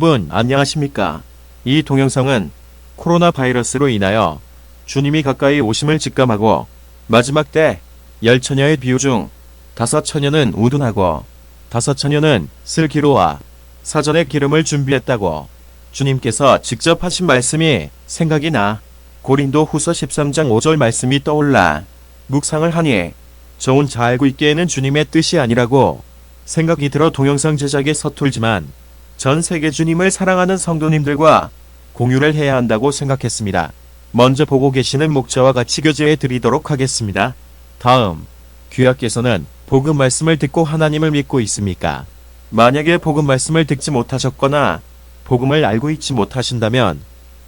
여러분 안녕하십니까? 이 동영상은 코로나 바이러스로 인하여 주님이 가까이 오심을 직감하고 마지막 때 10처녀의 비유 중 5처녀는 우둔하고 5처녀는 쓸 기로와 사전에 기름을 준비했다고 주님께서 직접 하신 말씀이 생각이 나 고린도 후서 13장 5절 말씀이 떠올라 묵상을 하니 저 혼자 알고 있기에는 주님의 뜻이 아니라고 생각이 들어 동영상 제작에 서툴지만 전 세계 주님을 사랑하는 성도님들과 공유를 해야 한다고 생각했습니다. 먼저 보고 계시는 목자와 같이 교제해 드리도록 하겠습니다. 다음, 귀하께서는 복음 말씀을 듣고 하나님을 믿고 있습니까? 만약에 복음 말씀을 듣지 못하셨거나 복음을 알고 있지 못하신다면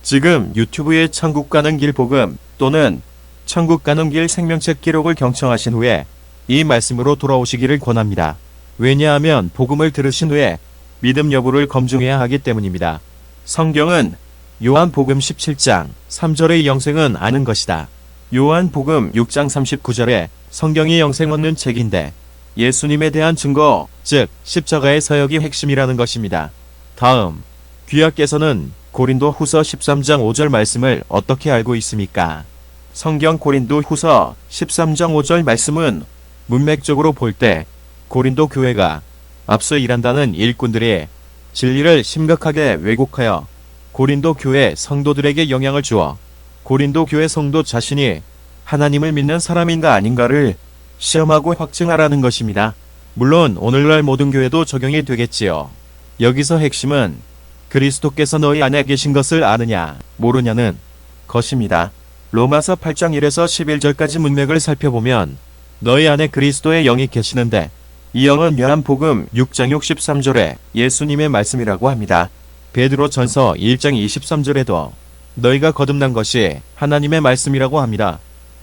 지금 유튜브에 천국 가는 길 복음 또는 천국 가는 길 생명책 기록을 경청하신 후에 이 말씀으로 돌아오시기를 권합니다. 왜냐하면 복음을 들으신 후에 믿음 여부를 검증해야 하기 때문입니다. 성경은 요한복음 17장 3절의 영생은 아는 것이다. 요한복음 6장 39절에 성경이 영생 얻는 책인데 예수님에 대한 증거, 즉 십자가의 서역이 핵심이라는 것입니다. 다음, 귀하께서는 고린도 후서 13장 5절 말씀을 어떻게 알고 있습니까? 성경 고린도 후서 13장 5절 말씀은 문맥적으로 볼 때 고린도 교회가 앞서 일한다는 일꾼들이 진리를 심각하게 왜곡하여 고린도 교회 성도들에게 영향을 주어 고린도 교회 성도 자신이 하나님을 믿는 사람인가 아닌가를 시험하고 확증하라는 것입니다. 물론 오늘날 모든 교회도 적용이 되겠지요. 여기서 핵심은 그리스도께서 너희 안에 계신 것을 아느냐 모르냐는 것입니다. 로마서 8장 1에서 11절까지 문맥을 살펴보면 너희 안에 그리스도의 영이 계시는데 이 영은 요한복음 6장 63절에 예수님의 말씀이라고 합니다. 베드로 전서 1장 23절에도 너희가 거듭난 것이 하나님의 말씀이라고 합니다.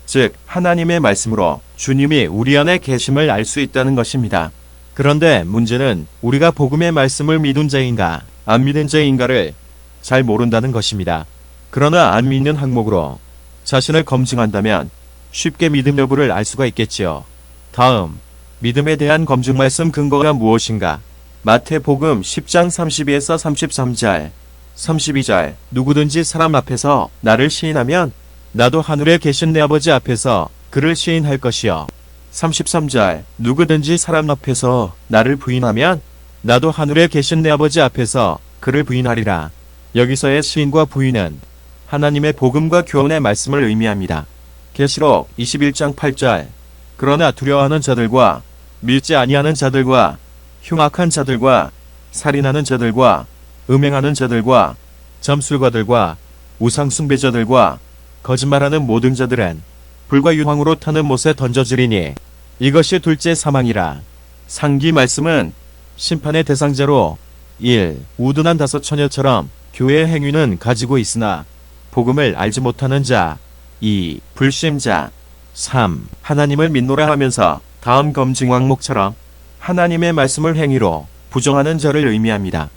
즉 하나님의 말씀으로 주님이 우리 안에 계심을 알 수 있다는 것입니다. 그런데 문제는 우리가 복음의 말씀을 믿은 자인가 안 믿은 자인가를 잘 모른다는 것입니다. 그러나 안 믿는 항목으로 자신을 검증한다면 쉽게 믿음 여부를 알 수가 있겠지요. 다음, 믿음에 대한 검증 말씀 근거가 무엇인가? 마태복음 10장 32에서 33절, 32절 누구든지 사람 앞에서 나를 시인하면 나도 하늘에 계신 내 아버지 앞에서 그를 시인할 것이요. 33절 누구든지 사람 앞에서 나를 부인하면 나도 하늘에 계신 내 아버지 앞에서 그를 부인하리라. 여기서의 시인과 부인은 하나님의 복음과 교훈의 말씀을 의미합니다. 계시록 21장 8절 그러나 두려워하는 자들과 믿지 아니하는 자들과 흉악한 자들과 살인하는 자들과 음행하는 자들과 점술가들과 우상숭배자들과 거짓말하는 모든 자들은 불과 유황으로 타는 못에 던져지리니 이것이 둘째 사망이라. 상기 말씀은 심판의 대상자로 1. 우둔한 5처녀처럼 교회의 행위는 가지고 있으나 복음을 알지 못하는 자 2. 불신자 3. 하나님을 믿노라 하면서 다음 검증 항목처럼 하나님의 말씀을 행위로 부정하는 자를 의미합니다.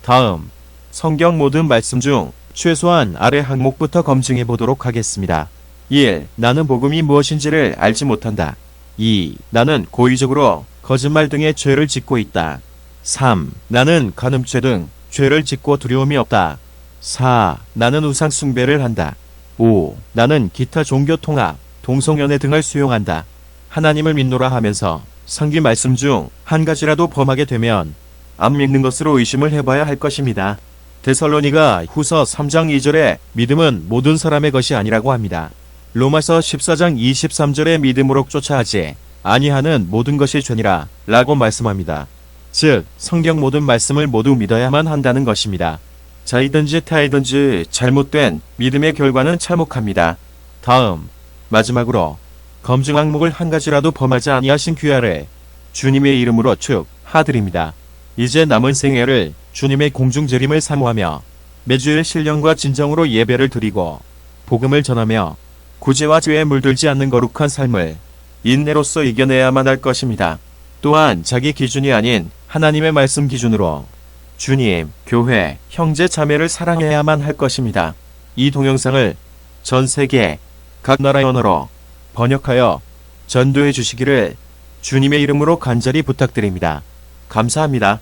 다음, 성경 모든 말씀 중 최소한 아래 항목부터 검증해 보도록 하겠습니다. 1. 나는 복음이 무엇인지를 알지 못한다. 2. 나는 고의적으로 거짓말 등의 죄를 짓고 있다. 3. 나는 간음죄 등 죄를 짓고 두려움이 없다. 4. 나는 우상 숭배를 한다. 5. 나는 기타 종교 통합, 동성연애 등을 수용한다. 하나님을 믿노라 하면서 상기 말씀 중 한 가지라도 범하게 되면 안 믿는 것으로 의심을 해봐야 할 것입니다. 데살로니가 후서 3장 2절에 믿음은 모든 사람의 것이 아니라고 합니다. 로마서 14장 23절에 믿음으로 쫓아하지 아니하는 모든 것이 죄니라 라고 말씀합니다. 즉 성경 모든 말씀을 모두 믿어야만 한다는 것입니다. 자이든지 타이든지 잘못된 믿음의 결과는 참혹합니다. 다음, 마지막으로 검증 항목을 한 가지라도 범하지 아니하신 귀하를 주님의 이름으로 축하드립니다. 이제 남은 생애를 주님의 공중재림을 사모하며 매주일 신령과 진정으로 예배를 드리고 복음을 전하며 구제와 죄에 물들지 않는 거룩한 삶을 인내로서 이겨내야만 할 것입니다. 또한 자기 기준이 아닌 하나님의 말씀 기준으로 주님, 교회, 형제 자매를 사랑해야만 할 것입니다. 이 동영상을 전 세계 각 나라의 언어로 번역하여 전도해 주시기를 주님의 이름으로 간절히 부탁드립니다. 감사합니다.